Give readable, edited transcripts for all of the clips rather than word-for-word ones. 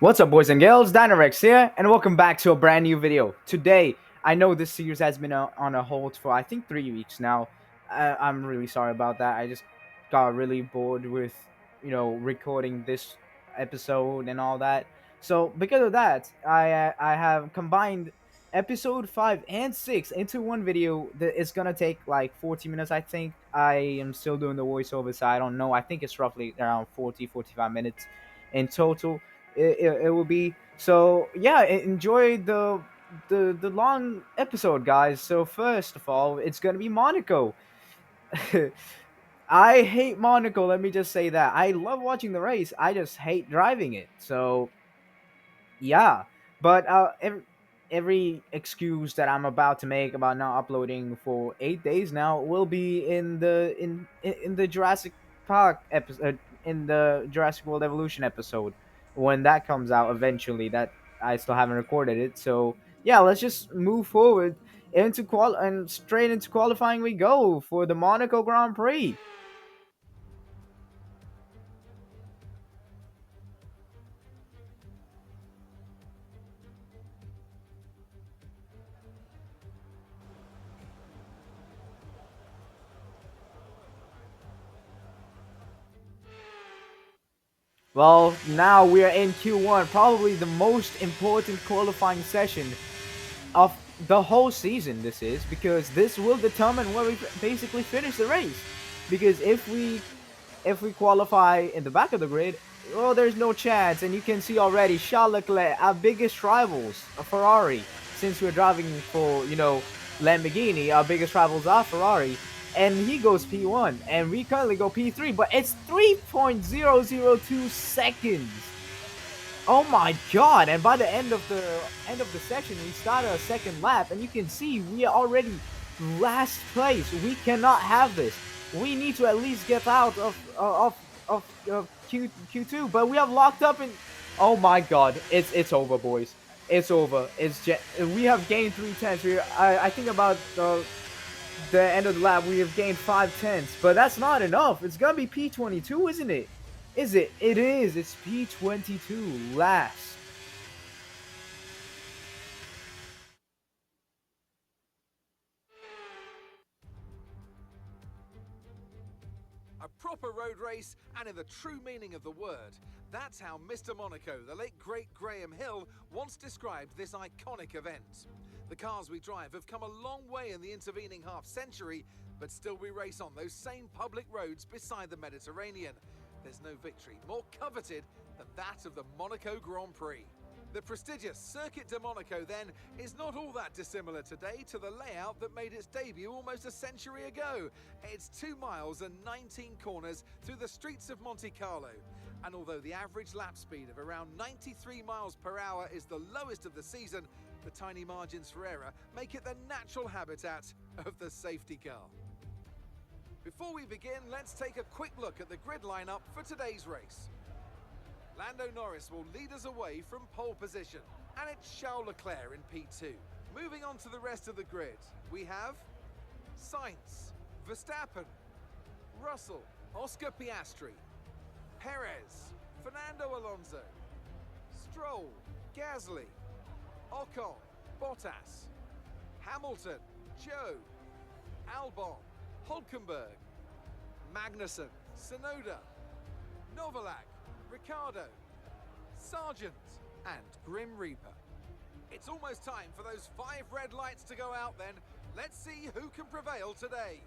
What's up, boys and girls? Dynarex here, and welcome back to a brand new video. Today, I know this series has been on a hold for I think 3 weeks now. I'm really sorry about that. I just got really bored with, recording this episode and all that. So because of that, I have combined episode 5 and 6 into one video. That is gonna take like 40 minutes. I think I am still doing the voiceover, so I don't know. I think it's roughly around 45 minutes in total it will be. So yeah, enjoy the long episode, guys. So first of all, it's gonna be Monaco. I hate Monaco. Let me just say that. I love watching the race. I just hate driving it. So yeah, but every excuse that I'm about to make about not uploading for 8 days now will be in the Jurassic Park episode, in the Jurassic World Evolution episode, when that comes out eventually. That I still haven't recorded it. So yeah, let's just move forward into and straight into qualifying we go for the Monaco Grand Prix. Well, now we are in Q1, probably the most important qualifying session of the whole season. This is because this will determine where we basically finish the race. Because if we qualify in the back of the grid, well, there's no chance. And you can see already Charles Leclerc, our biggest rivals, a Ferrari. Since we're driving for Lamborghini, our biggest rivals are Ferrari, and he goes P1, and we currently go P3, but it's 3.002 seconds. Oh my god! And by the end of the section, we start a second lap, and you can see we are already last place. We cannot have this. We need to at least get out of Q2, but we have locked up in. Oh my god! It's over, boys. It's over. We have gained 3 tenths. I think about the end of the lap we have gained 5 tenths, but that's not enough. It's gonna be P22, isn't it? Is it? It is. It's P22 last. A proper road race, and in the true meaning of the word. That's how Mr. Monaco, the late great Graham Hill, once described this iconic event. The cars we drive have come a long way in the intervening half-century, but still we race on those same public roads beside the Mediterranean. There's no victory more coveted than that of the Monaco Grand Prix. The prestigious Circuit de Monaco, then, is not all that dissimilar today to the layout that made its debut almost a century ago. It's 2 miles and 19 corners through the streets of Monte Carlo. And although the average lap speed of around 93 miles per hour is the lowest of the season, the tiny margins for error make it the natural habitat of the safety car. Before we begin, let's take a quick look at the grid lineup for today's race. Lando Norris will lead us away from pole position, and it's Charles Leclerc in P2. Moving on to the rest of the grid, we have Sainz, Verstappen, Russell, Oscar Piastri, Perez, Fernando Alonso, Stroll, Gasly, Ocon, Bottas, Hamilton, Joe, Albon, Hulkenberg, Magnussen, Tsunoda, Novalak, Ricardo, Sargent, and Grim Reaper. It's almost time for those 5 red lights to go out then. Let's see who can prevail today.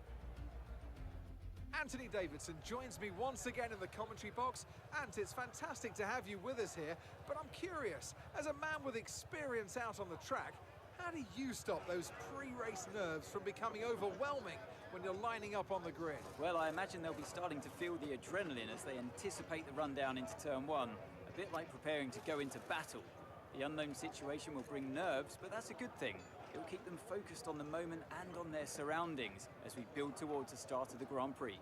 Anthony Davidson joins me once again in the commentary box, and it's fantastic to have you with us here, but I'm curious, as a man with experience out on the track, how do you stop those pre-race nerves from becoming overwhelming when you're lining up on the grid? Well, I imagine they'll be starting to feel the adrenaline as they anticipate the rundown into turn 1, a bit like preparing to go into battle. The unknown situation will bring nerves, but that's a good thing. It'll keep them focused on the moment and on their surroundings as we build towards the start of the Grand Prix.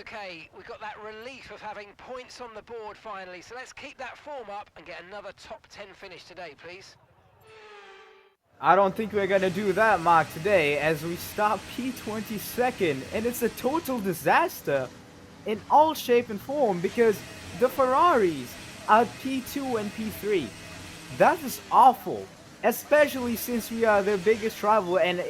Okay, we've got that relief of having points on the board finally, so let's keep that form up and get another top 10 finish today, please. I don't think we're gonna do that, Mark, today, as we stop P22nd, and it's a total disaster in all shape and form, because the Ferraris are P2 and P3. That is awful, especially since we are their biggest rival, and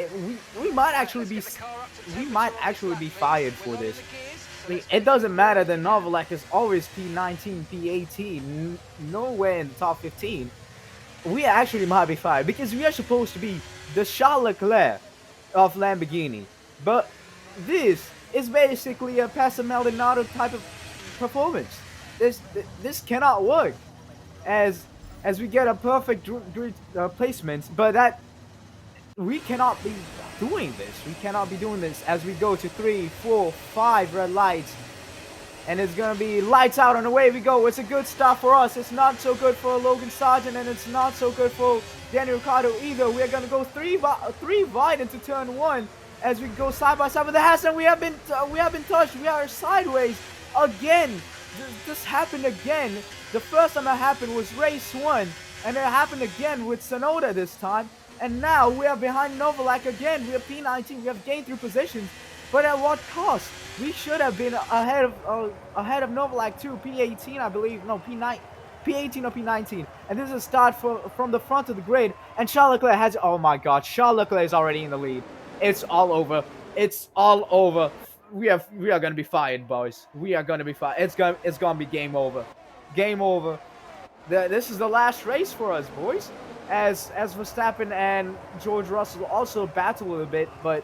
we might actually Let's be get the car up to we temperature might on this actually lap, be please. fired We're for not in this. the gears, so Like, let's it keep it doesn't matter that moving now. Novalak is always P19, P18, nowhere in the top 15. We actually might be fired because we are supposed to be the Charles Leclerc of Lamborghini. But this is basically a Pastor Maldonado type of performance. This cannot work as we get a perfect placement, but that we cannot be doing this. We cannot be doing this as we go to 3, 4, 5 red lights, and it's gonna be lights out and away we go. It's a good start for us. It's not so good for Logan Sargent, and it's not so good for Daniel Ricciardo either. We are gonna go three wide into turn 1 as we go side by side with the Haas, and we have been touched. We are sideways again. This happened again. The first time it happened was race 1, and it happened again with Sonoda this time. And now we are behind Novalak again. We are P19. We have gained 3 positions, but at what cost? We should have been ahead of Novalak too. P18, I believe. No, P9, P18 or P19. And this is a start from the front of the grid. And Charles Leclerc has. Oh my God, Charles Leclerc is already in the lead. It's all over. It's all over. We are gonna be fired, boys. We are gonna be fired. It's gonna be game over. Game over. This is the last race for us, boys. As Verstappen and George Russell also battle a little bit, but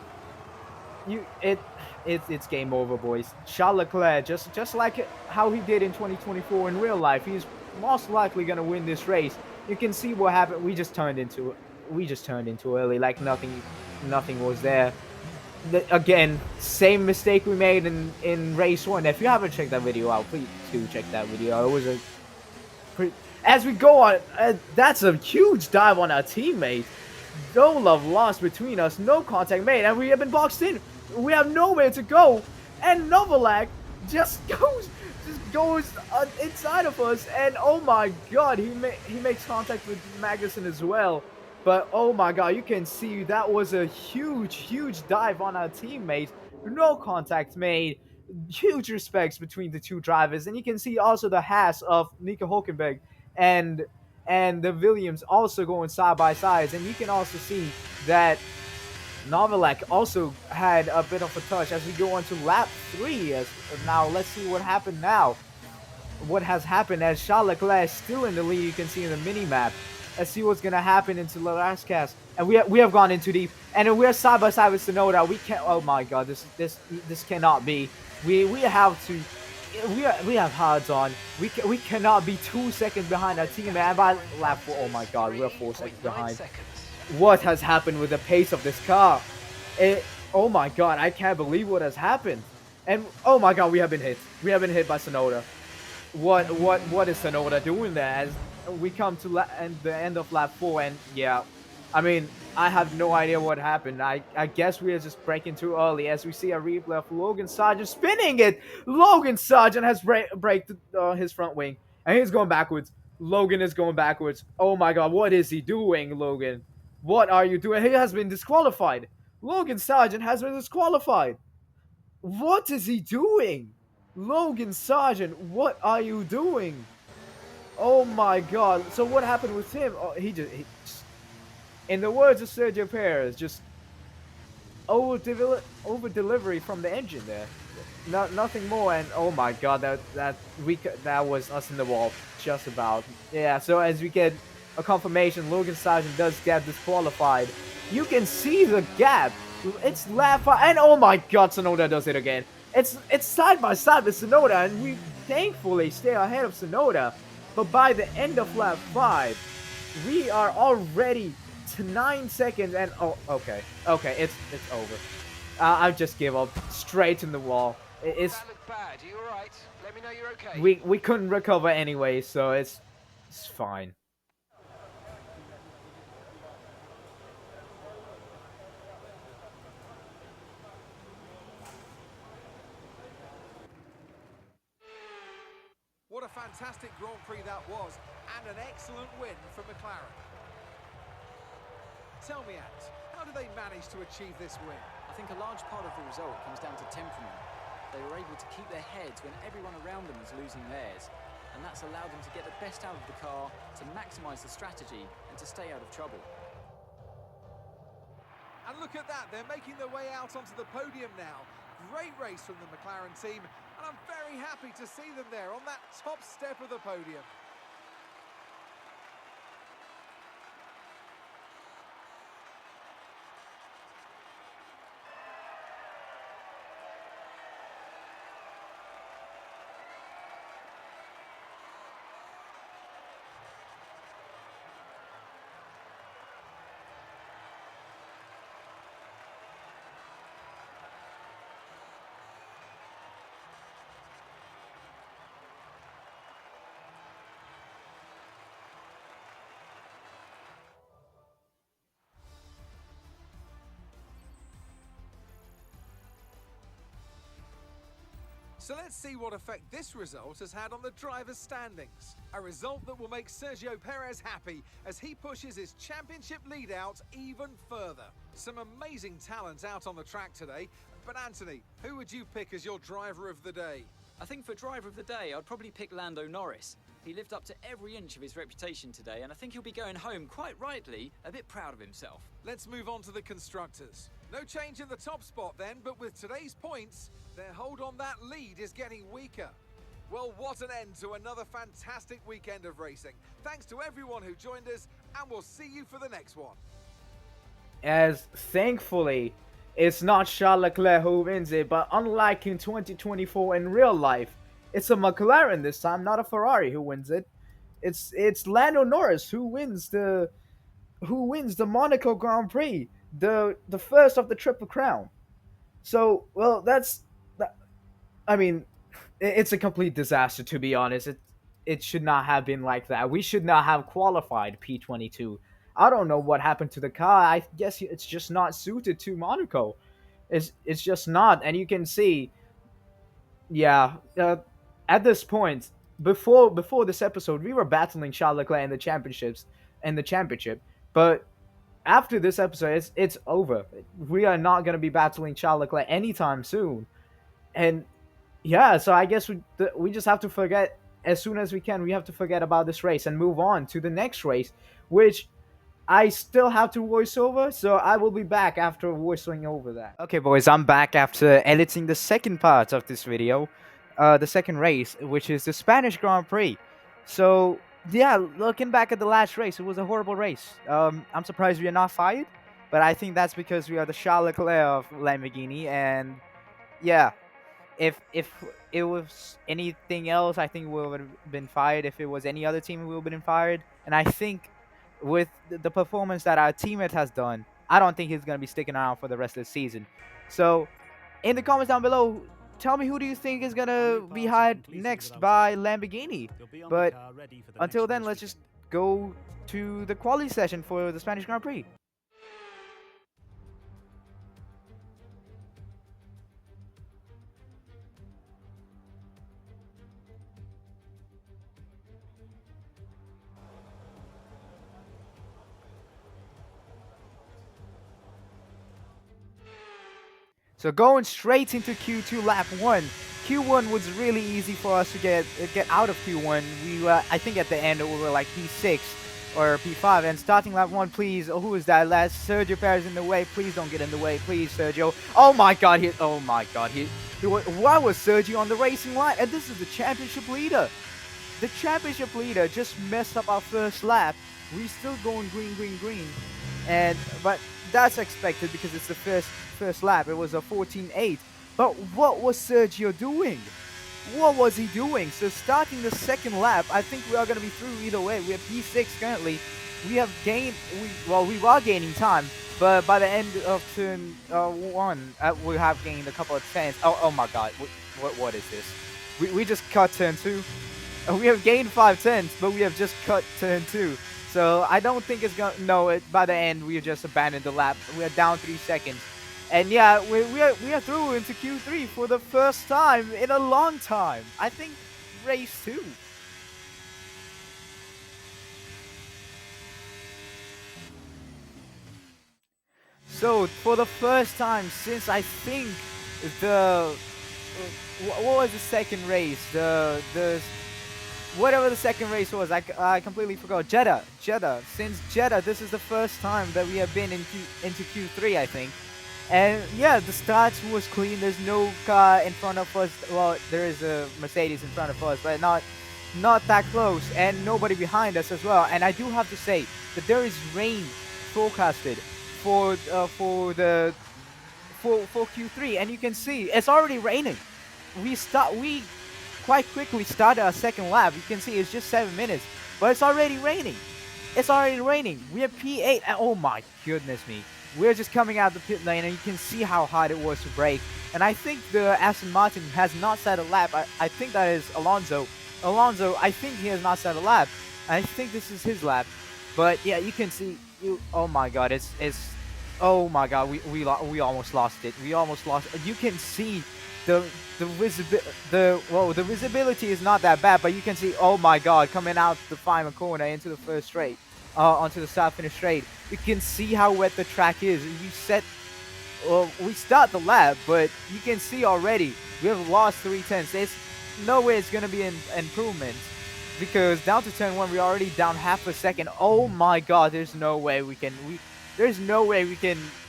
it's game over, boys. Charles Leclerc, just like how he did in 2024 in real life, he's most likely gonna win this race. You can see what happened. We just turned into early, like nothing was there. Again, same mistake we made in race 1. If you haven't checked that video out, please do check that video. It was a as we go on, that's a huge dive on our teammate. No love lost between us, no contact made, and we have been boxed in. We have nowhere to go, and Novalak just goes inside of us, and oh my God, he makes contact with Magnussen as well. But oh my God, you can see that was a huge dive on our teammate. No contact made. Huge respects between the two drivers, and you can see also the Haas of Nico Hulkenberg and the Williams also going side by sides, and you can also see that Novalak also had a bit of a touch as we go on to lap 3. Now let's see what happened now. What has happened as Charles Leclerc is still in the lead. You can see in the mini map. Let's see what's gonna happen into the last cast. And we have gone into deep, and we're side by side with Sonoda. We can't. Oh my God, this cannot be. We have to. We have hards on. We cannot be 2 seconds behind our team, and by lap 4. Oh my God, we're 4 seconds behind. What has happened with the pace of this car? Oh my God, I can't believe what has happened. And oh my God, we have been hit. We have been hit by Sonoda. What is Sonoda doing there? As we come to the end of lap 4, and yeah, I mean, I have no idea what happened. I guess we are just braking too early, as we see a replay of Logan Sargent spinning it. Logan Sargent has braked his front wing, and he's going backwards. Logan is going backwards. Oh my God, what is he doing, Logan? What are you doing? He has been disqualified. Logan Sargent has been disqualified. What is he doing? Logan Sargent, what are you doing? Oh my God. So what happened with him? Oh, he just in the words of Sergio Perez, just over delivery from the engine there. Nothing more. And oh my God, that was us in the wall, just about. Yeah. So as we get a confirmation, Logan Sargent does get disqualified. You can see the gap. It's lap 5, and oh my God, Sonoda does it again. It's side by side with Sonoda, and we thankfully stay ahead of Sonoda. But by the end of lap 5, we are already to 9 seconds, and oh, okay, it's over. I just give up, straight in the wall. It's That looked bad. Are you all right? Let me know you're okay. we couldn't recover anyway, so it's fine. What a fantastic Grand Prix that was, and an excellent win for McLaren. Tell me, Ant, how did they manage to achieve this win? I think a large part of the result comes down to temperament. They were able to keep their heads when everyone around them was losing theirs. That's allowed him to get the best out of the car, to maximise the strategy, and to stay out of trouble. And look at that, they're making their way out onto the podium now. Great race from the McLaren team, and I'm very happy to see them there on that top step of the podium. So let's see what effect this result has had on the drivers' standings. A result that will make Sergio Perez happy as he pushes his championship lead out even further. Some amazing talent out on the track today. But Anthony, who would you pick as your driver of the day? I think for driver of the day, I'd probably pick Lando Norris. He lived up to every inch of his reputation today, and I think he'll be going home, quite rightly, a bit proud of himself. Let's move on to the constructors. No change in the top spot then, but with today's points, their hold on that lead is getting weaker. Well, what an end to another fantastic weekend of racing. Thanks to everyone who joined us, and we'll see you for the next one. As thankfully, it's not Charles Leclerc who wins it, but unlike in 2024 in real life, it's a McLaren this time, not a Ferrari who wins it. It's Lando Norris who wins the Monaco Grand Prix, the first of the Triple Crown. So, well, I mean, it's a complete disaster, to be honest. It should not have been like that. We should not have qualified P22. I don't know what happened to the car. I guess it's just not suited to Monaco. It's just not, and you can see, yeah. At this point, before this episode, we were battling Charles Leclerc in the championship, but after this episode, it's over. We are not gonna be battling Charles Leclerc anytime soon, and yeah, so I guess we just have to forget as soon as we can. We have to forget about this race and move on to the next race, which I still have to voice over. So I will be back after voicing over that. Okay, boys, I'm back after editing the second part of this video, the second race, which is the Spanish Grand Prix. So yeah, looking back at the last race, it was a horrible race. I'm surprised we are not fired, but I think that's because we are the Charles Leclerc of Lamborghini, and yeah. If it was anything else, I think we would have been fired. If it was any other team, we would have been fired. And I think with the performance that our teammate has done, I don't think he's going to be sticking around for the rest of the season. So in the comments down below, tell me who do you think is going to be hired next by Lamborghini. But until then, let's just go to the quality session for the Spanish Grand Prix. So going straight into Q2 lap 1. Q1 was really easy for us to get out of Q1. We were, I think at the end we were like P6 or P5. And starting lap 1, please. Oh, who is that? Last Sergio Perez in the way. Please don't get in the way, please, Sergio. Oh my God! Why was Sergio on the racing line? And this is the championship leader. The championship leader just messed up our first lap. We're still going green, green, green. But that's expected because it's the first lap. It was a 14.8. But what was Sergio doing? What was he doing? So starting the second lap, I think we are going to be through either way. We have P6 currently. We have gained, we are gaining time. But by the end of turn 1, we have gained a couple of tenths. Oh my God, what is this? We just cut turn 2. We have gained 5 tenths, but we have just cut turn 2. So I don't think it's going to, no, by the end, we just abandoned the lap. We are down 3 seconds. And yeah, we are through into Q3 for the first time in a long time. I think race 2. So for the first time since I think what was the second race? whatever the second race was, I completely forgot. Jeddah. Since Jeddah, this is the first time that we have been into Q3, I think. And yeah, the start was clean. There's no car in front of us. Well, there is a Mercedes in front of us, but not that close, and nobody behind us as well. And I do have to say that there is rain forecasted for Q3, and you can see it's already raining. We quite quickly started our second lap. You can see it's just 7 minutes, but it's already raining. It's already raining. We are P8, and oh my goodness me. We're just coming out the pit lane, and you can see how hard it was to brake. And I think the Aston Martin has not set a lap. I think that is Alonso. Alonso, I think he has not set a lap. I think this is his lap. But yeah, you can see. Oh my God, it's. Oh my God, we almost lost it. We almost lost. You can see the visibility is not that bad, but you can see. Oh my God, coming out the final corner into the first straight. Onto the start finish straight, you can see how wet the track is. We start the lap, but you can see already we have lost 3/10. There's no way it's gonna be an improvement, because down to turn 1 we're already down half a second. Oh my God, there's no way we can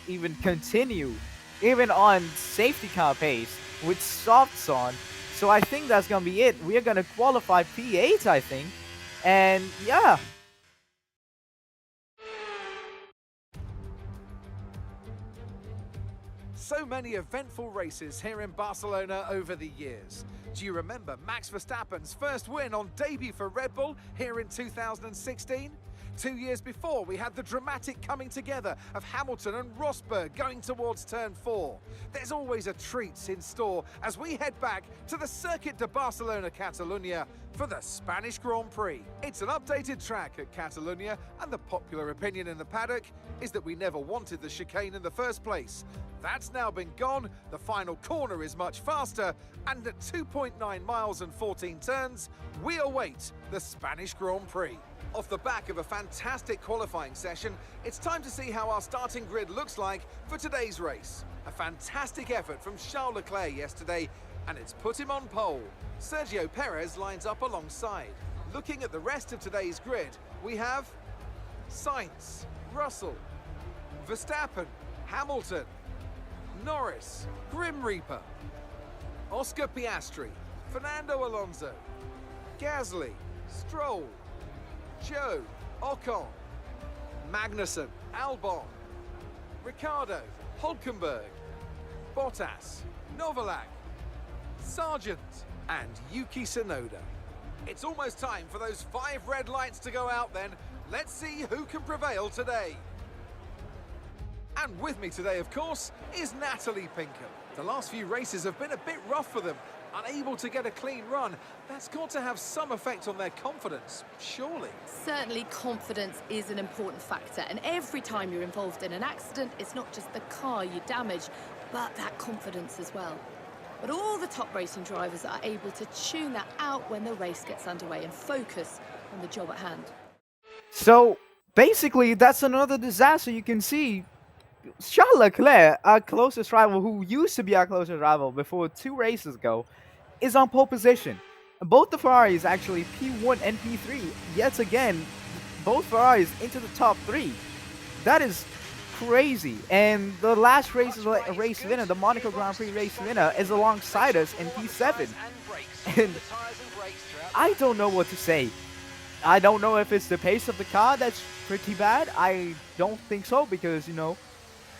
even continue even on safety car pace with softs on. So I think that's gonna be it. We are gonna qualify P8, I think, and yeah. So many eventful races here in Barcelona over the years. Do you remember Max Verstappen's first win on debut for Red Bull here in 2016? 2 years before, we had the dramatic coming together of Hamilton and Rosberg going towards turn 4. There's always a treat in store as we head back to the Circuit de Barcelona Catalunya for the Spanish Grand Prix. It's an updated track at Catalunya, and the popular opinion in the paddock is that we never wanted the chicane in the first place. That's now been gone, the final corner is much faster, and at 2.9 miles and 14 turns, we await the Spanish Grand Prix. Off the back of a fantastic qualifying session, it's time to see how our starting grid looks like for today's race. A fantastic effort from Charles Leclerc yesterday, and it's put him on pole. Sergio Perez lines up alongside. Looking at the rest of today's grid, we have Sainz, Russell, Verstappen, Hamilton, Norris, Grim Reaper, Oscar Piastri, Fernando Alonso, Gasly, Stroll, Joe, Ocon, Magnussen, Albon, Ricciardo, Hulkenberg, Bottas, Novalak, Sargent, and Yuki Tsunoda. It's almost time for those 5 red lights to go out then. Let's see who can prevail today. And with me today, of course, is Natalie Pinkham. The last few races have been a bit rough for them, unable to get a clean run. That's got to have some effect on their confidence, surely. Certainly confidence is an important factor, and every time you're involved in an accident, it's not just the car you damage, but that confidence as well. But all the top racing drivers are able to tune that out when the race gets underway and focus on the job at hand. So basically, that's another disaster. You can see Charles Leclerc, our closest rival, who used to be our closest rival before 2 races ago, is on pole position. Both the Ferraris, actually, P1 and P3, yet again, both Ferraris into the top 3. That is crazy. And the last race winner, the Monaco Grand Prix race winner, is alongside us in P7. And I don't know what to say. I don't know if it's the pace of the car that's pretty bad. I don't think so, because, you know,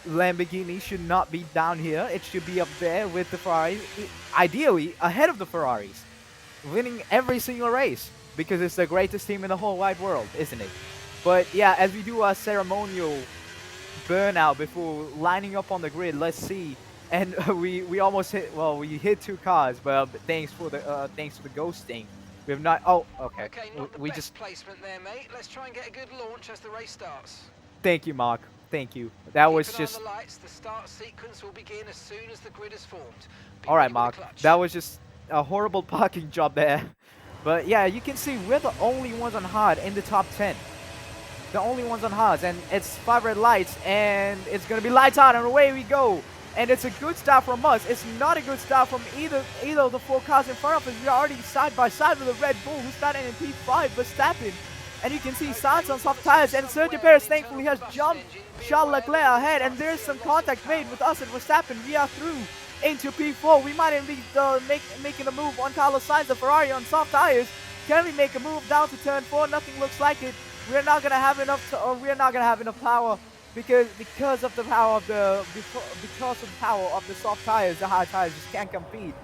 Lamborghini should not be down here. It should be up there with the Ferraris, ideally ahead of the Ferraris, winning every single race, because it's the greatest team in the whole wide world, isn't it? But yeah, as we do our ceremonial burnout before lining up on the grid, let's see. And we almost hit. Well, we hit 2 cars, but thanks to the ghosting, we have not. Oh, okay. Okay, not the best placement there, mate. Let's try and get a good launch as the race starts. Thank you, Mark. Thank you. That was just. Keep an eye on the lights. The start sequence will begin as soon as the grid is formed. All right, Mark. That was just a horrible parking job there. But yeah, you can see we're the only ones on hard in the top 10. The only ones on hards, and it's 5 red lights, and it's gonna be lights out, and away we go. and it's a good start from us. It's not a good start from either of the 4 cars in front of us. We are already side by side with the Red Bull, who's starting in P5, Verstappen. And you can see Sainz on soft tires, and Sergio Perez thankfully has jumped Charles Leclerc ahead, and there's some contact made with us and Verstappen. We are through into P4. We might even be making a move on Carlos Sainz, the Ferrari on soft tires. Can we make a move down to turn 4? Nothing looks like it. We're not gonna have enough. We're not gonna have enough power because of the power of the soft tires. The hard tires just can't compete.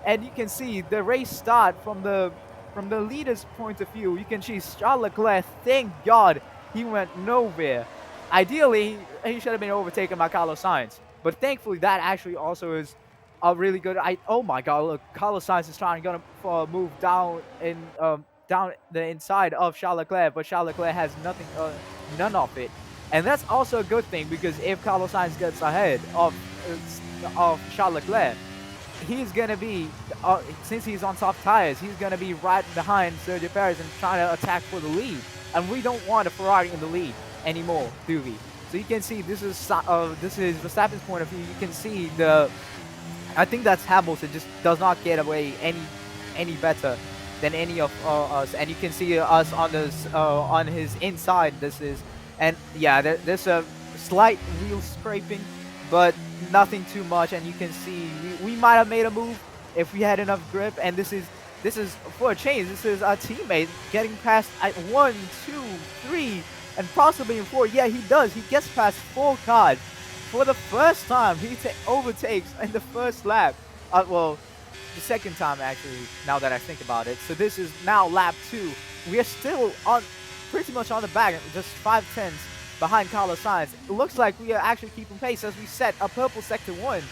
And you can see the race start from the leader's point of view. You can see Charles Leclerc. Thank God he went nowhere. Ideally, he should have been overtaken by Carlos Sainz. But thankfully, that actually also is a really good. Oh my God! Look, Carlos Sainz is trying to move down down the inside of Charles Leclerc, but Charles Leclerc has none of it, and that's also a good thing because if Carlos Sainz gets ahead of Charles Leclerc, he's gonna be since he's on soft tires, he's gonna be right behind Sergio Perez and trying to attack for the lead, and we don't want a Ferrari in the lead anymore, do we? So you can see this is Verstappen's point of view. You can see I think that's Hamilton just does not get away any better than any of us, and you can see us on this on his inside. And yeah, there's a slight wheel scraping, but nothing too much. And you can see we might have made a move if we had enough grip. And this is for a change. This is our teammate getting past 1, 2, 3, and possibly in 4. Yeah, he does. He gets past 4 cars. For the first time, he overtakes in the first lap. Well, the second time, actually, now that I think about it. So this is now lap 2. We are still pretty much on the back, just 5/10 behind Carlos Sainz. It looks like we are actually keeping pace as we set a purple sector 1.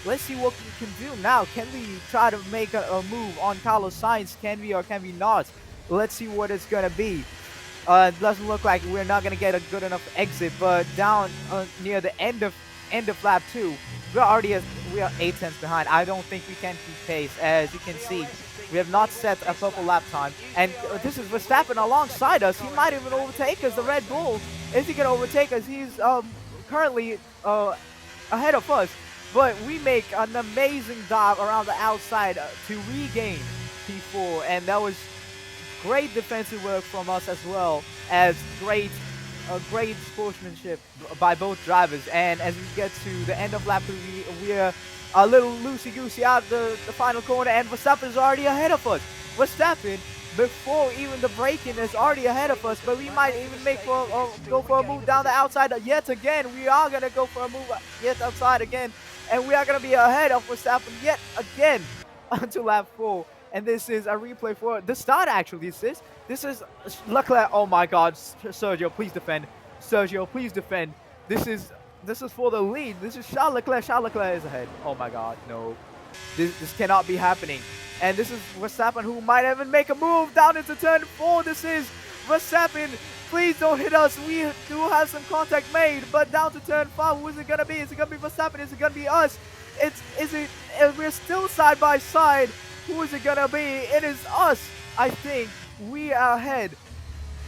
Let's see what we can do now. Can we try to make a move on Carlos Sainz? Can we or can we not? Let's see what it's going to be. It doesn't look like we're not going to get a good enough exit, but down near the end of lap 2, we are 8/10 behind. I don't think we can keep pace. As you can see, we have not set a purple lap time, and this is Verstappen alongside us. He might even overtake us. The Red Bull, is he gonna overtake us? He's currently ahead of us, but we make an amazing dive around the outside to regain P4, and that was great defensive work from us as well as great sportsmanship by both drivers. And as we get to the end of lap 3, we're a little loosey-goosey out the final corner, and Verstappen is already ahead of us. Verstappen, before even the braking, is already ahead of us, but we might even go for a move down the outside yet again. We are going to go for a move yet outside again, and we are going to be ahead of Verstappen yet again until lap 4. And this is a replay for the start, actually. This is Leclerc. Oh my God, Sergio, please defend. Sergio, please defend. This is for the lead. This is Charles Leclerc. Charles Leclerc is ahead. Oh my God, no. This cannot be happening. And this is Verstappen, who might even make a move down into turn 4. This is Verstappen. Please don't hit us. We do have some contact made, but down to turn 5. Who is it gonna be? Is it gonna be Verstappen? Is it gonna be us? We're still side by side. Who is it gonna be? It is us, I think. We are ahead.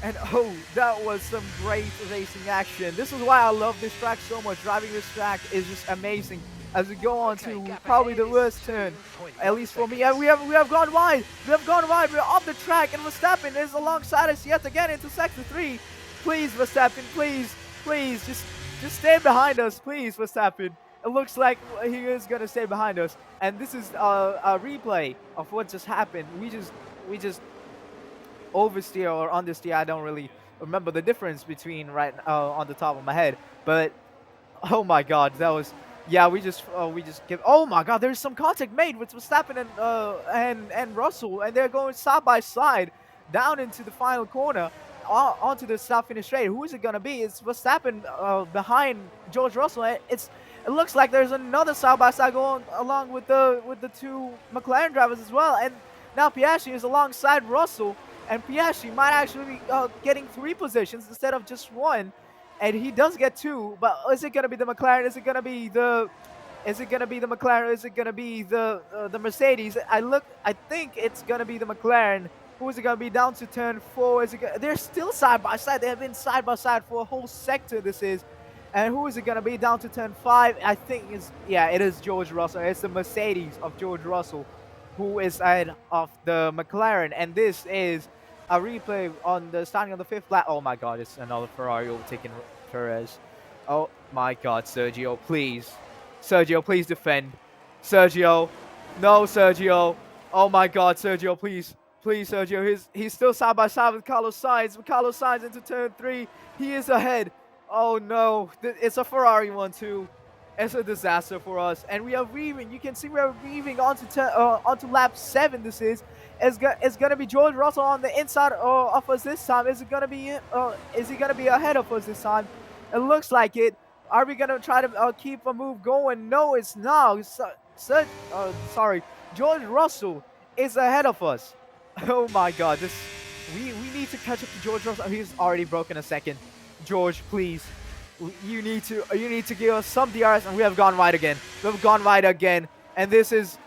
And oh, that was some great racing action. This is why I love this track so much. Driving this track is just amazing. As we go on to probably the worst turn, at least for me. And we have gone wide. We have gone wide. We're off the track, and Verstappen is alongside us yet again into sector 3. Please, Verstappen, please, just stay behind us, please, Verstappen. It looks like he is gonna stay behind us, and this is a replay of what just happened. We just oversteer or understeer. I don't really remember the difference between right on the top of my head, but oh my God, that was we just give. Oh my God, there's some contact made with Verstappen and Russell, and they're going side by side down into the final corner onto the start finish straight. Who is it gonna be? It's Verstappen behind George Russell. It looks like there's another side-by-side going along with the 2 McLaren drivers as well. And now Piastri is alongside Russell, and Piastri might actually be getting 3 positions instead of just 1. And he does get 2, but is it gonna be the McLaren? Is it gonna be the McLaren? Is it gonna be the Mercedes? I think it's gonna be the McLaren. Who is it gonna be down to turn 4? They're still side by side. They have been side by side for a whole sector. This is. And who is it going to be down to turn 5? I think yeah, it is George Russell. It's the Mercedes of George Russell who is ahead of the McLaren. And this is a replay on the starting on the 5th lap. Oh my god, it's another Ferrari overtaking Perez. Oh my god, Sergio, please. Sergio, please defend. Sergio. No, Sergio. Oh my god, Sergio, please. Please, Sergio. He's still side by side with Carlos Sainz. Carlos Sainz into turn 3. He is ahead. Oh no, it's a Ferrari 1-2. It's a disaster for us, and we are weaving. You can see we are weaving onto lap 7. This it's gonna be George Russell on the inside of us this time. Is he gonna be ahead of us this time? It looks like it. Are we gonna try to keep a move going? No, it's not. Sorry, George Russell is ahead of us. Oh my God, we need to catch up to George Russell. He's already broken a second. George, please. You need to give us some DRS, and we have gone right again. We've gone right again, and that's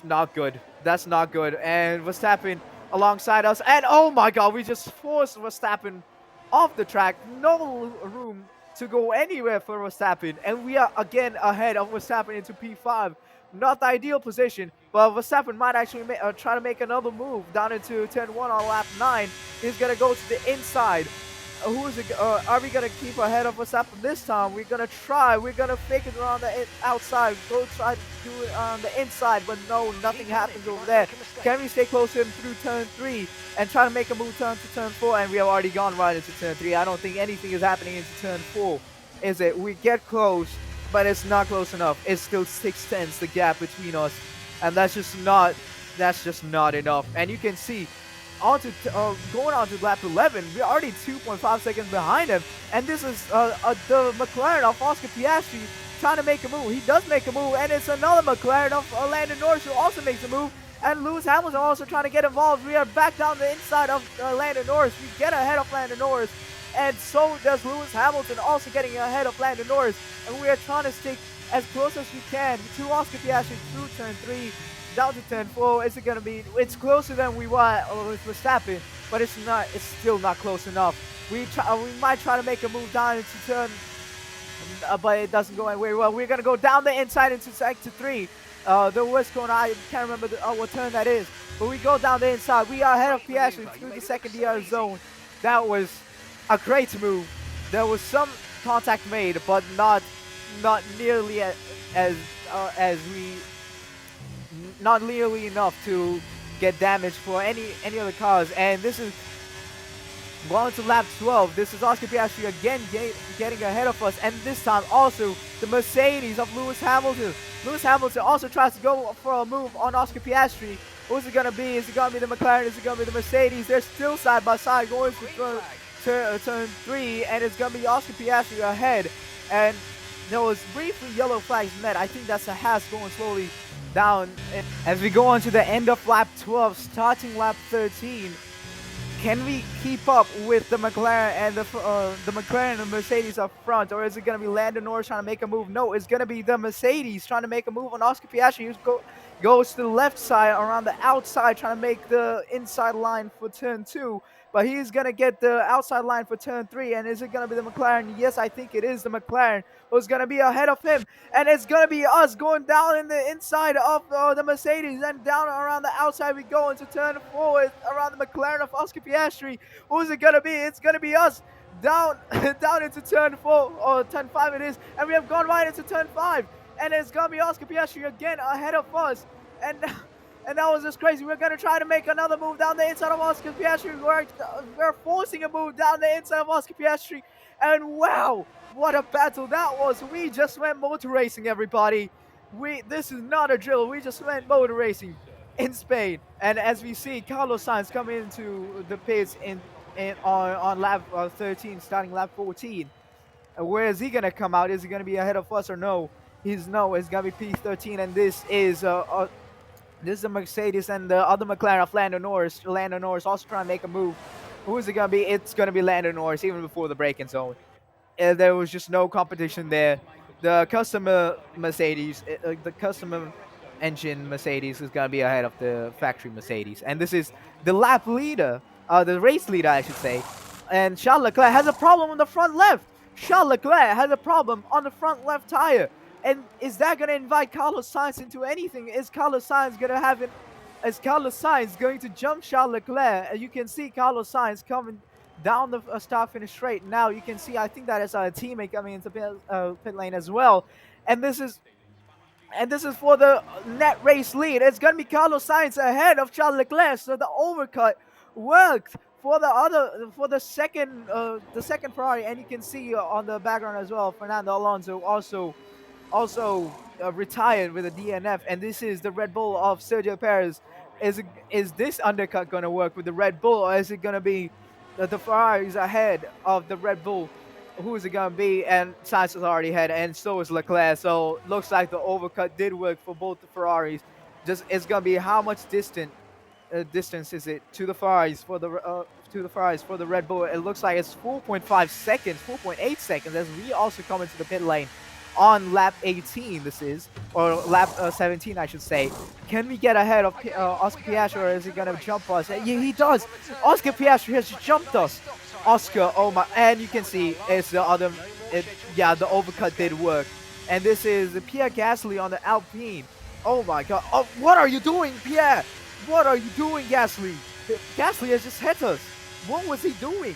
not good. That's not good. And Verstappen alongside us, and oh my God, we just forced Verstappen off the track. No room to go anywhere for Verstappen, and we are again ahead of Verstappen into P5. Not the ideal position, but Verstappen might actually try to make another move down into turn 1 on lap 9. He's gonna go to the inside. Who is it? Are we gonna keep ahead of Verstappen this time? We're gonna try. We're gonna fake it around the outside. Go try to do it on the inside, but no, nothing happens over there. Can we stay close to him through turn 3 and try to make a move turn to turn 4? And we have already gone right into turn 3. I don't think anything is happening into turn 4. Is it? We get close, but it's not close enough. It's still 6/10 the gap between us, and that's just not enough. And you can see going on to lap 11, we're already 2.5 seconds behind him, and this is the McLaren of Oscar Piastri trying to make a move. He does make a move, and it's another McLaren of Lando Norris who also makes a move, and Lewis Hamilton also trying to get involved. We are back down the inside of Lando Norris. We get ahead of Lando Norris, and so does Lewis Hamilton also getting ahead of Lando Norris, and we are trying to stick as close as we can to Oscar Piastri through turn 3. Down to turn 4. Is it gonna be? It's closer than we were with Verstappen, but it's not. It's still not close enough. We might try to make a move down into turn, but it doesn't go very well. We're gonna go down the inside into sector 3. The worst corner. I can't remember what turn that is, but we go down the inside. We are ahead of Piastri through the second DRS zone. That was a great move. There was some contact made, but not nearly as we. Not nearly enough to get damage for any other cars. And this is going to lap 12. This is Oscar Piastri again getting ahead of us, and this time also the Mercedes of Lewis Hamilton. Lewis Hamilton also tries to go for a move on Oscar Piastri. Who's it gonna be? Is it gonna be the McLaren? Is it gonna be the Mercedes? They're still side by side going to turn 3, and it's gonna be Oscar Piastri ahead. And there was briefly yellow flags met. I think that's a Haas going slowly down. As we go on to the end of lap 12, starting lap 13, can we keep up with the McLaren and the McLaren and Mercedes up front, or is it going to be Lando Norris trying to make a move? No, it's going to be the Mercedes trying to make a move on Oscar Piastri, who goes to the left side around the outside, trying to make the inside line for turn 2. But he's going to get the outside line for turn 3. And is it going to be the McLaren? Yes, I think it is the McLaren who's going to be ahead of him. And it's going to be us going down in the inside of the Mercedes. And down around the outside we go into turn 4 around the McLaren of Oscar Piastri. Who's it going to be? It's going to be us down into turn 4, or turn 5 it is. And we have gone right into turn 5. And it's going to be Oscar Piastri again ahead of us. And that was just crazy. We're going to try to make another move down the inside of Oscar Piastri. We're forcing a move down the inside of Oscar Piastri. And wow, what a battle that was. We just went motor racing, everybody. This is not a drill. We just went motor racing in Spain. And as we see, Carlos Sainz coming into the pits on lap 13, starting lap 14. Where is he going to come out? Is he going to be ahead of us or no? It's going to be P13, and this is the Mercedes and the other McLaren of Lando Norris. Lando Norris also trying to make a move. Who is it going to be? It's going to be Lando Norris, even before the braking zone. There was just no competition there. The customer Mercedes, the customer engine Mercedes is going to be ahead of the factory Mercedes. And this is the lap leader, the race leader, I should say. And Charles Leclerc has a problem on the front left. Charles Leclerc has a problem on the front left tire. And is that going to invite Carlos Sainz into anything? Is Carlos Sainz going to have an Is Carlos Sainz going to jump Charles Leclerc? As you can see Carlos Sainz coming down the start finish straight. Now you can see, I think that is a teammate coming into pit lane as well. And this is for the net race lead. It's going to be Carlos Sainz ahead of Charles Leclerc. So the overcut worked for the second Ferrari, and you can see on the background as well, Fernando Alonso also retired with a DNF, and this is the Red Bull of Sergio Perez. Is this undercut going to work with the Red Bull, or is it going to be the Ferraris ahead of the Red Bull? Who is it going to be? And Sainz is already ahead, and so is Leclerc. So looks like the overcut did work for both the Ferraris. Just it's going to be how much distance is it to the Ferraris for the Red Bull? It looks like it's 4.5 seconds, 4.8 seconds, as we also come into the pit lane on lap 18. This is, or lap 17, I should say. Can we get ahead of Oscar Piastri, or is he gonna jump us? Yeah, he does. Oscar Piastri has jumped us. Oscar, oh my! And you can see it's the other. Yeah, the overcut did work. And this is Pierre Gasly on the Alpine. Oh my God! Oh, what are you doing, Pierre? What are you doing, Gasly? Gasly has just hit us. What was he doing?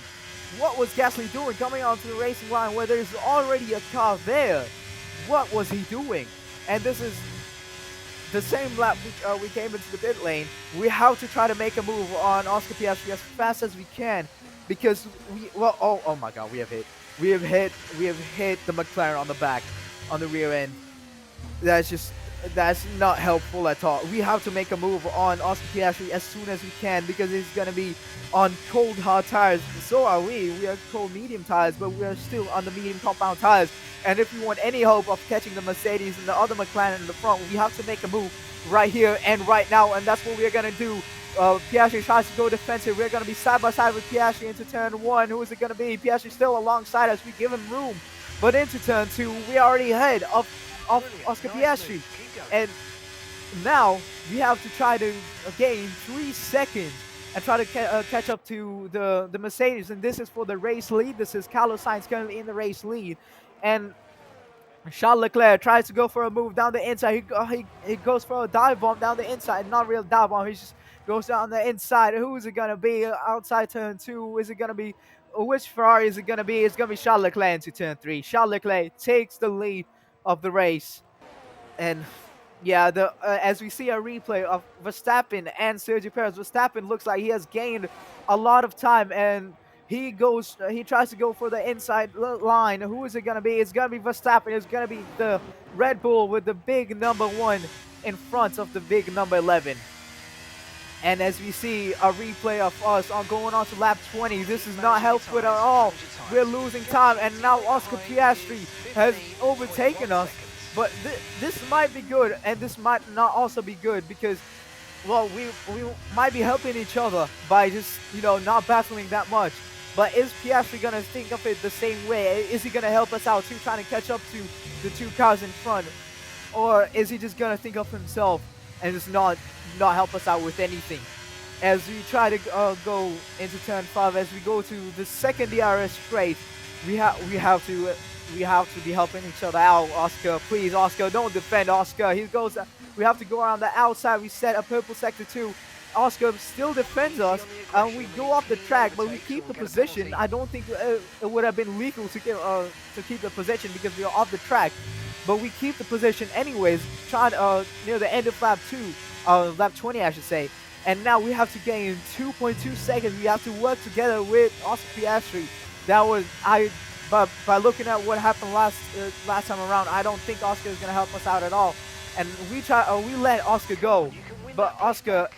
What was Gasly doing coming onto the racing line where there's already a car there? What was he doing? And this is the same lap we came into the pit lane. We have to try to make a move on Oscar Piastri as fast as we can, because oh my God, we have hit the McLaren on the back, on the rear end. That's not helpful at all. We have to make a move on Oscar Piastri as soon as we can, because he's going to be on cold hard tires. So are we. We are cold medium tires, but we are still on the medium compound tires. And if we want any hope of catching the Mercedes and the other McLaren in the front, we have to make a move right here and right now, and that's what we're going to do. Piastri tries to go defensive. We're going to be side by side with Piastri into turn 1. Who is it going to be? Piastri still alongside us. We give him room. But into turn 2, we are already ahead of Oscar Piastri. And now we have to try to gain 3 seconds and try to catch up to the Mercedes. And this is for the race lead. This is Carlos Sainz currently in the race lead. And Charles Leclerc tries to go for a move down the inside. He goes for a dive bomb down the inside. Not real dive bomb. He just goes down the inside. Who is it going to be outside turn 2? Is it going to be, which Ferrari is it going to be? It's going to be Charles Leclerc into turn 3. Charles Leclerc takes the lead of the race. And yeah, as we see a replay of Verstappen and Sergio Perez, Verstappen looks like he has gained a lot of time, and he tries to go for the inside line. Who is it going to be? It's going to be Verstappen. It's going to be the Red Bull with the big number 1 in front of the big number 11. And as we see a replay of us going on to lap 20, this is not helpful at all. We're losing time, and now Oscar Piastri has overtaken us. But this might be good, and this might not also be good, because, well, we might be helping each other by just, not battling that much. But is Piastri going to think of it the same way? Is he going to help us out too, trying to catch up to the 2 cars in front? Or is he just going to think of himself and just not help us out with anything? As we try to go into turn 5, as we go to the second DRS straight, we have to be helping each other out. Oscar, please, Oscar, don't defend Oscar. We have to go around the outside. We set a purple sector 2. Oscar still defends us, and we go off the track, but we keep the position. I don't think it would have been legal to keep the position because we are off the track, but we keep the position anyways. Tried near the end of lap 20, I should say. And now we have to gain 2.2 seconds. We have to work together with Oscar Piastri. But by looking at what happened last time around, I don't think Oscar is going to help us out at all. And we let Oscar go. But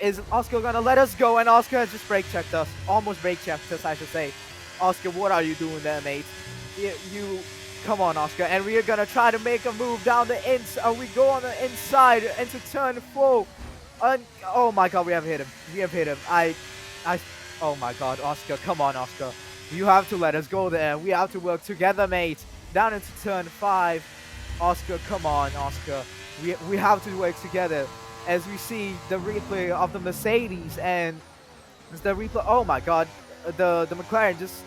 is Oscar going to let us go? And Oscar has just brake checked us. Almost brake checked us, I should say. Oscar, what are you doing there, mate? Come on, Oscar. And we are going to try to make a move down the inside. We go on the inside into turn 4. Oh my God, we have hit him. Oh my God, Oscar, come on, Oscar. You have to let us go there. We have to work together, mate. Down into turn 5. Oscar, come on, Oscar. We have to work together. As we see the replay of the Mercedes, and the replay. Oh my God, the McLaren just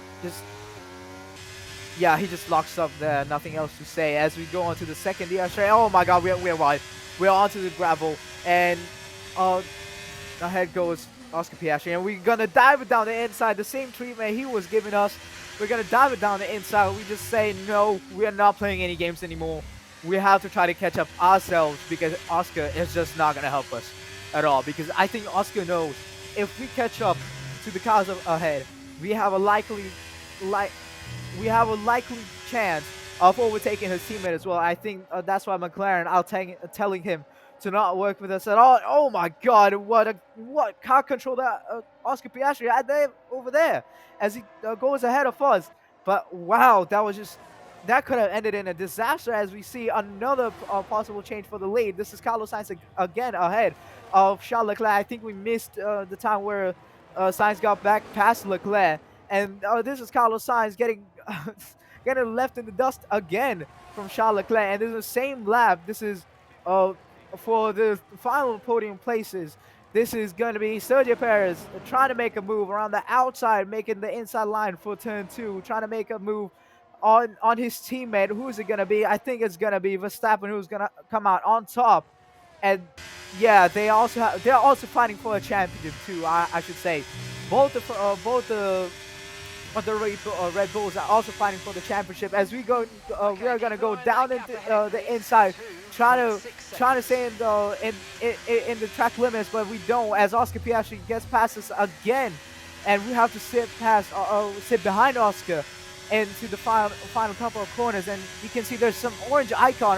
yeah, he just locks up there. Nothing else to say. As we go on to the second DRS straight. Oh my God, we're wide. We're onto the gravel, and uh, ahead goes Oscar Piastri, and we're gonna dive it down the inside. The same treatment he was giving us. We're gonna dive it down the inside. We just say no. We are not playing any games anymore. We have to try to catch up ourselves because Oscar is just not gonna help us at all. Because I think Oscar knows if we catch up to the cars ahead, we have a like we have a likely chance of overtaking his teammate as well. I think that's why McLaren are telling him to not work with us at all. Oh my God, what car control that Oscar Piastri had there over there as he goes ahead of us. But wow, that could have ended in a disaster as we see another possible change for the lead. This is Carlos Sainz again ahead of Charles Leclerc. I think we missed the time where Sainz got back past Leclerc. And this is Carlos Sainz getting getting left in the dust again from Charles Leclerc. And this is the same lap. This is uh, for the final podium places. This is going to be Sergio Perez trying to make a move around the outside, making the inside line for turn 2, trying to make a move on his teammate. Who is it going to be? I think it's going to be Verstappen who's going to come out on top. And yeah, they're also fighting for a championship too. I should say, both the Red Bulls are also fighting for the championship. As we go, we are gonna go down into the inside, trying to stay in the track limits, but we don't. As Oscar Piastri gets past us again, and we have to sit behind Oscar into the final couple of corners. And you can see there's some orange icon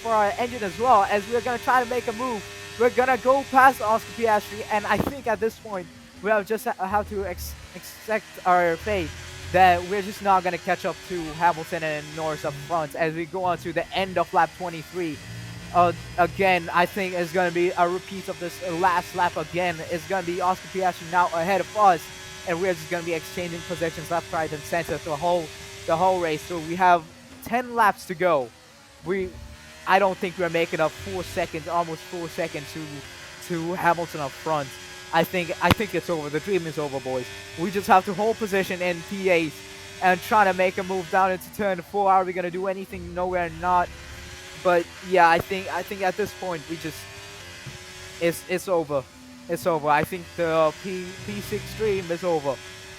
for our engine as well. As we're gonna try to make a move, we're gonna go past Oscar Piastri, and I think at this point we have to accept our fate that we're just not going to catch up to Hamilton and Norris up front as we go on to the end of lap 23. Again, I think it's going to be a repeat of this last lap again. It's going to be Oscar Piastri now ahead of us, and we're just going to be exchanging positions left, right, and center the whole race. So we have 10 laps to go. I don't think we're making up 4 seconds, almost 4 seconds to Hamilton up front. I think it's over. The dream is over, boys. We just have to hold position in P8 and try to make a move down into turn 4. Are we gonna do anything? No, we're not. But yeah, I think at this point it's over. It's over. I think the P6 dream is over.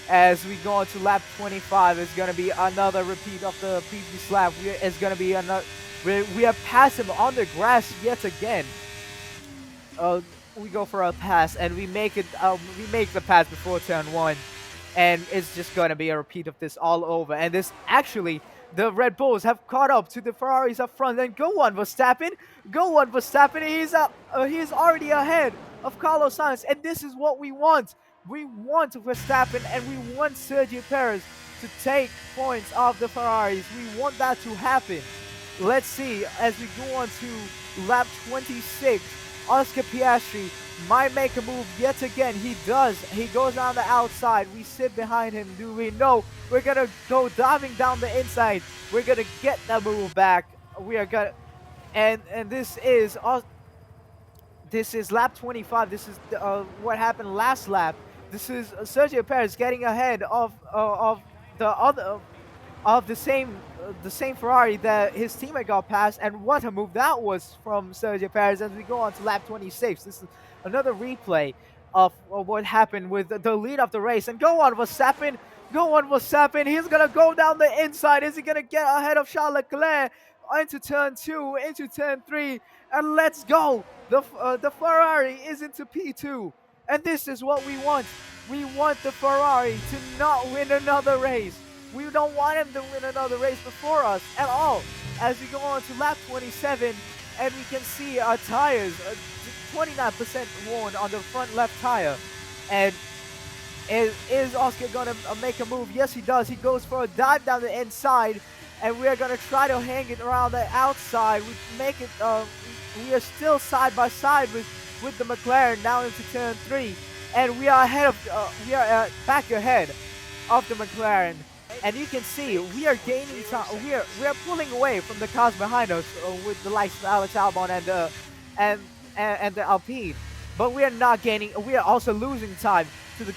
As we go on to lap 25, it's gonna be another repeat of the previous lap. It's gonna be another. We have passed him on the grass yet again. We go for a pass and we make the pass before turn 1, and it's just gonna be a repeat of this all over. And this actually, the Red Bulls have caught up to the Ferraris up front. And go on Verstappen, he's already ahead of Carlos Sainz, and this is what we want. We want Verstappen and we want Sergio Perez to take points off the Ferraris. We want that to happen. Let's see as we go on to lap 26. Oscar Piastri might make a move yet again. He does. He goes on the outside. We sit behind him. Do we know? We're going to go diving down the inside. We're going to get that move back. We are going to... And this is lap 25. This is what happened last lap. This is Sergio Perez getting ahead of the same Ferrari that his teammate got past. And what a move that was from Sergio Perez. As we go on to lap 26, this is another replay of what happened with the lead of the race. And go on Verstappen, he's gonna go down the inside. Is he gonna get ahead of Charles Leclerc into turn 2, into turn 3? And let's go. The Ferrari is into P2, and this is what we want. We want the Ferrari to not win another race. We don't want him to win another race before us at all. As we go on to lap 27, and we can see our tires, 29% worn on the front left tire. And is Oscar gonna make a move? Yes, he does. He goes for a dive down the inside, and we are gonna try to hang it around the outside. We make it. We are still side by side with the McLaren now into turn 3, and we are ahead of. We are back ahead of the McLaren. And you can see we are gaining time. We are pulling away from the cars behind us with the likes of Alex Albon and the Alpine, but we are not gaining. We are also losing time to the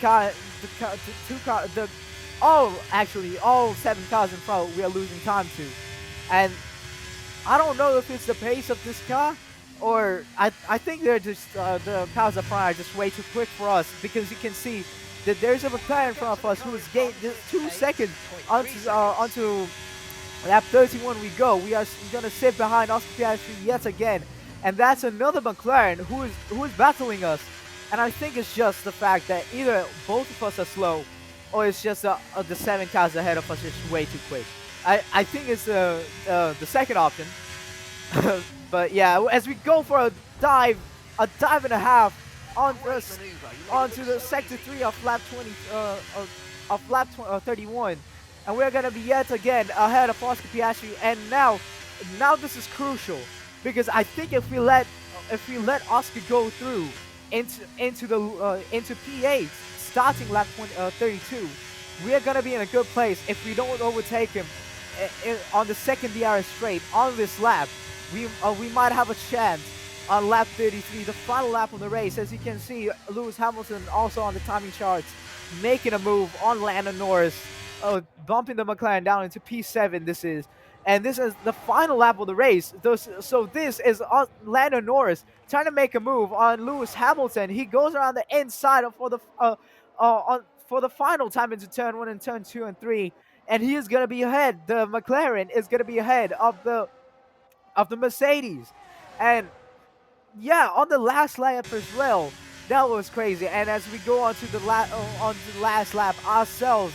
all 7 cars in front we are losing time to. And I don't know if it's the pace of this car, or I think they're just the cars up front are just way too quick for us, because you can see that there's a McLaren in front of us who is gained just 2 seconds onto lap 31 we go. We are gonna sit behind Oscar Piastri yet again, and that's another McLaren who is battling us. And I think it's just the fact that either both of us are slow, or it's just the 7 cars ahead of us is way too quick. I think it's the second option. But yeah, as we go for a dive and a half onto the sector 3 of lap 31, and we're gonna be yet again ahead of Oscar Piastri. And now this is crucial, because I think if we let Oscar go through into P8 starting lap 32, we are gonna be in a good place. If we don't overtake him on the second DRS straight on this lap, we might have a chance on lap 33, the final lap of the race. As you can see, Lewis Hamilton also on the timing charts making a move on Lando Norris, bumping the McLaren down into P7. This is the final lap of the race. So this is Lando Norris trying to make a move on Lewis Hamilton. He goes around the inside for the final time into turn 1 and turn 2 and 3, and he is going to be ahead. The McLaren is going to be ahead of the Mercedes. And yeah, on the last lap as well, that was crazy. And as we go on to the last lap ourselves,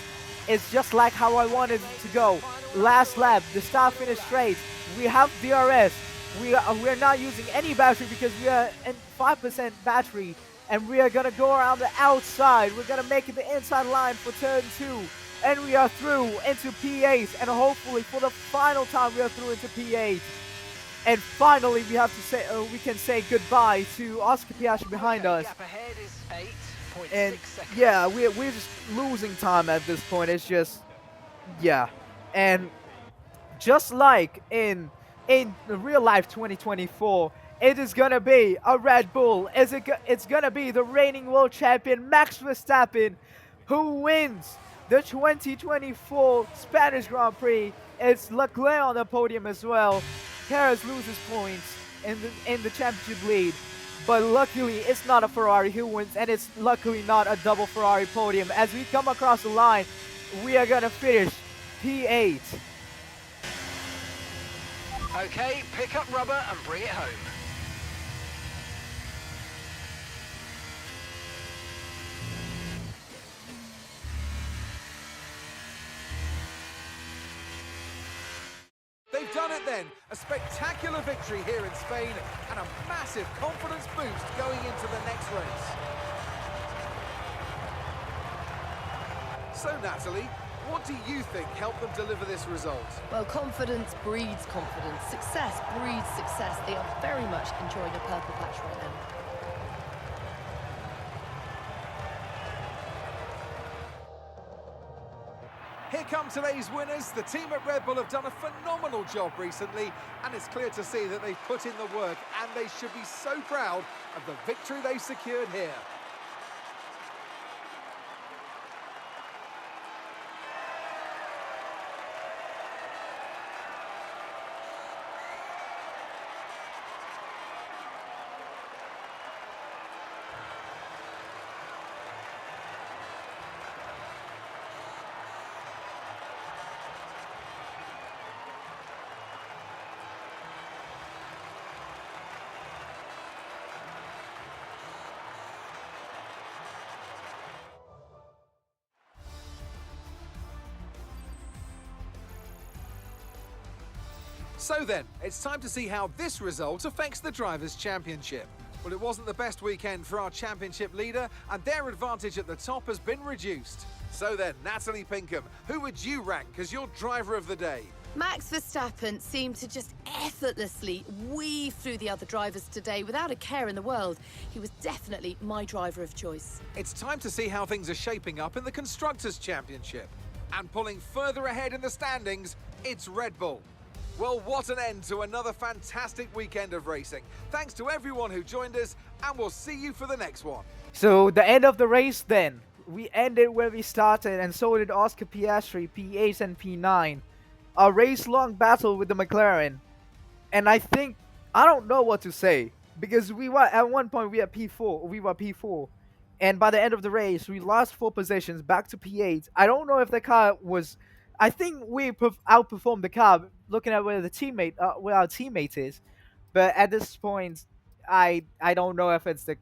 it's just like how I wanted it to go. Last lap, the start finish straight. We have DRS. We're not using any battery because we are in 5% battery, and we are gonna go around the outside. We're gonna make it the inside line for turn 2, and we are through into P8. And hopefully, for the final time, we are through into P8. And finally, we can say goodbye to Oscar Piastri behind us. Gap ahead is 8.6 And seconds. yeah, we're just losing time at this point. It's just, yeah. And just like in real life 2024, it is gonna be a Red Bull. It's gonna be the reigning world champion Max Verstappen who wins the 2024 Spanish Grand Prix. It's Leclerc on the podium as well. Perez loses points in the championship lead, but luckily it's not a Ferrari who wins, and it's luckily not a double Ferrari podium. As we come across the line, we are gonna finish P8. Okay, pick up rubber and bring it home. They've done it then. A spectacular victory here in Spain and a massive confidence boost going into the next race. So Natalie, what do you think helped them deliver this result? Well, confidence breeds confidence. Success breeds success. They are very much enjoying a purple patch right now. Here come today's winners. The team at Red Bull have done a phenomenal job recently, and it's clear to see that they've put in the work, and they should be so proud of the victory they've secured here. So then, it's time to see how this result affects the Drivers' Championship. Well, it wasn't the best weekend for our championship leader, and their advantage at the top has been reduced. So then, Natalie Pinkham, who would you rank as your driver of the day? Max Verstappen seemed to just effortlessly weave through the other drivers today without a care in the world. He was definitely my driver of choice. It's time to see how things are shaping up in the Constructors' Championship. And pulling further ahead in the standings, it's Red Bull. Well, what an end to another fantastic weekend of racing. Thanks to everyone who joined us, and we'll see you for the next one. So the end of the race then. we ended where we started, and so did Oscar Piastri, P8 and P9. A race-long battle with the McLaren, and I don't know what to say because we were at one point we were P4, and by the end of the race we lost 4 positions back to P8. I don't know if the car was. I think we outperformed the car looking at where our teammate is, but at this point, I don't know if it's the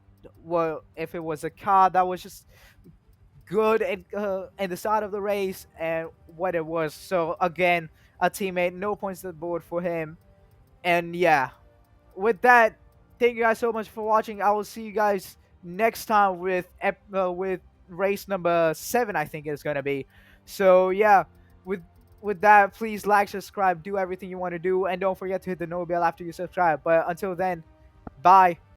well if it was a car that was just good at the start of the race and what it was. So again, a teammate, no points to the board for him. And yeah, with that, thank you guys so much for watching. I will see you guys next time with race number 7. I think it's gonna be. So yeah, with with that, please like, subscribe, do everything you want to do, and don't forget to hit the no bell after you subscribe. But until then, bye.